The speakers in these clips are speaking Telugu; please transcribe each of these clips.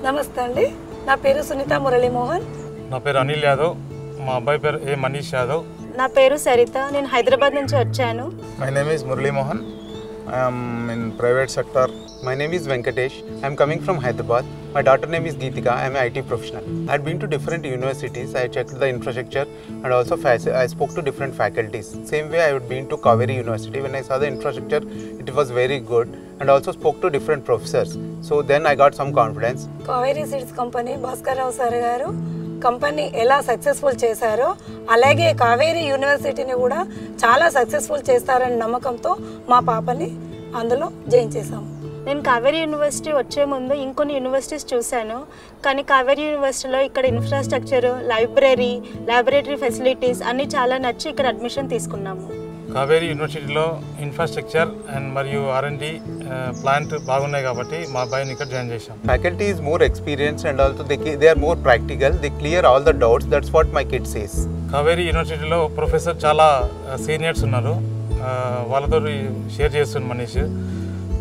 నమస్తే అండి, నా పేరు సునీత మురళీమోహన్. నా పేరు అనిల్ యాదవ్, మా అబ్బాయి పేరు ఏ మనీష్ యాదవ్. నా పేరు సరిత, నేను హైదరాబాద్ నుంచి వచ్చాను. My name is Murali Mohan. I am in private sector. My name is Venkatesh. I am coming from Hyderabad. My daughter name is Geetika. I am an IT professional. I had been to different universities. I checked the infrastructure and also I spoke to different faculties. Same way I had been to Kaveri University. When I saw the infrastructure, it was very good, and also spoke to different professors. So then I got some confidence. Kaveri seeds company Bhaskar Rao sir గారు కంపెనీ ఎలా సక్సెస్ఫుల్ చేశారో అలాగే కావేరీ యూనివర్సిటీని కూడా చాలా సక్సెస్ఫుల్ చేస్తారని నమ్మకంతో మా పాపని అందులో జాయిన్ చేశాము. నేను కావేరీ యూనివర్సిటీ వచ్చే ముందు ఇంకొన్ని యూనివర్సిటీస్ చూశాను, కానీ కావేరీ యూనివర్సిటీలో ఇక్కడ ఇన్ఫ్రాస్ట్రక్చర్, లైబ్రరీ, ల్యాబొరేటరీ ఫెసిలిటీస్ అన్నీ చాలా నచ్చి ఇక్కడ అడ్మిషన్ తీసుకున్నాము. కావేరీ యూనివర్సిటీలో ఇన్ఫ్రాస్ట్రక్చర్ అండ్ మరియు R&D ప్లాంట్ బాగున్నాయి కాబట్టి మా అబ్బాయిని ఇక్కడ జాయిన్ చేశాం. Faculty is more experienced and also they are more practical. They clear all the doubts. That's what my kid says. Kaveri యూనివర్సిటీలో ప్రొఫెసర్ చాలా సీనియర్స్ ఉన్నారు, వాళ్ళతో షేర్ చేస్తుంది మనీష్.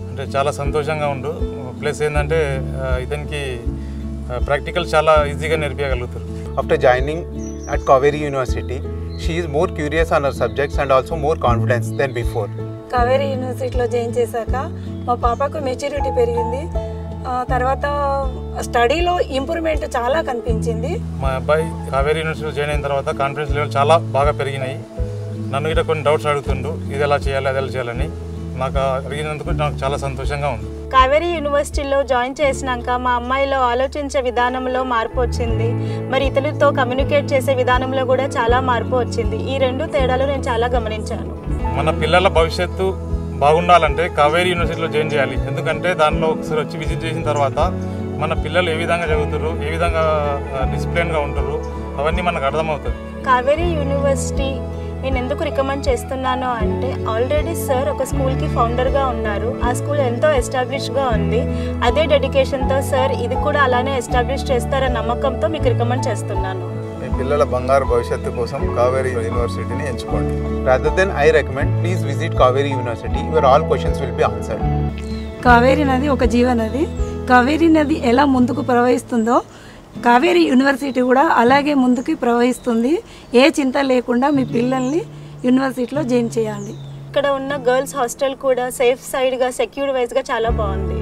అంటే చాలా సంతోషంగా ఉండు. ప్లస్ ఏంటంటే ఇతనికి ప్రాక్టికల్ చాలా ఈజీగా నేర్పించగలుగుతారు. After joining at Kaveri University, she is more curious on her subjects and also more confidence than before. Kaveri యూనివర్సిటీలో జాయిన్ చేశాక మా పాపకు మెచ్యూరిటీ పెరిగింది, తర్వాత స్టడీలో ఇంప్రూవ్మెంట్ చాలా కనిపించింది. మా అబ్బాయి కావేరీ యూనివర్సిటీలో జాయిన్ అయిన తర్వాత కాన్ఫిడెన్స్ లెవెల్ చాలా బాగా పెరిగినాయి. నన్ను ఇక్కడ కొన్ని డౌట్స్ అడుగుతుండు, ఇది ఎలా చేయాలి అది ఎలా చేయాలని. నాకు అడిగినందుకు నాకు చాలా సంతోషంగా ఉంది. కావేరీ యూనివర్సిటీలో జాయిన్ చేసినాక మా అమ్మాయిలో ఆలోచించే విధానంలో మార్పు వచ్చింది, మరి ఇతరులతో కమ్యూనికేట్ చేసే విధానంలో కూడా చాలా మార్పు వచ్చింది. ఈ రెండు తేడాలు నేను చాలా గమనించాను. మన పిల్లల భవిష్యత్తు బాగుండాలంటే కావేరీ యూనివర్సిటీలో జాయిన్ చేయాలి. ఎందుకంటే దానిలో ఒకసారి వచ్చి విజిట్ చేసిన తర్వాత మన పిల్లలు ఏ విధంగా చదువుతారు, ఏ విధంగా డిసిప్లిన్గా ఉంటారు, అవన్నీ మనకు అర్థమవుతుంది. కావేరీ యూనివర్సిటీ నేను ఎందుకు రికమెండ్ చేస్తున్నాను అంటే, ఆల్రెడీ సార్ ఒక స్కూల్కి ఫౌండర్గా ఉన్నారు. ఆ స్కూల్ ఎంతో ఎస్టాబ్లిష్గా ఉంది. అదే డెడికేషన్తో సార్ ఇది కూడా అలానే ఎస్టాబ్లిష్ చేస్తారన్న నమ్మకంతో మీకు రికమెండ్ చేస్తున్నాను. మీ పిల్లల బంగారు భవిష్యత్తు కోసం కావేరీ యూనివర్సిటీని ఎంచుకోండి. Rather than I recommend, please visit Kaveri University where all questions will be answered. Kaveri నది ఒక జీవనది. కావేరీ నది ఎలా ముందుకు ప్రవహిస్తుందో కావేరీ యూనివర్సిటీ కూడా అలాగే ముందుకు ప్రవహిస్తుంది. ఏ చింత లేకుండా మీ పిల్లల్ని యూనివర్సిటీలో జాయిన్ చేయండి. ఇక్కడ ఉన్న గర్ల్స్ హాస్టల్ కూడా సేఫ్ సైడ్గా, సెక్యూర్ వైజ్గా చాలా బాగుంది.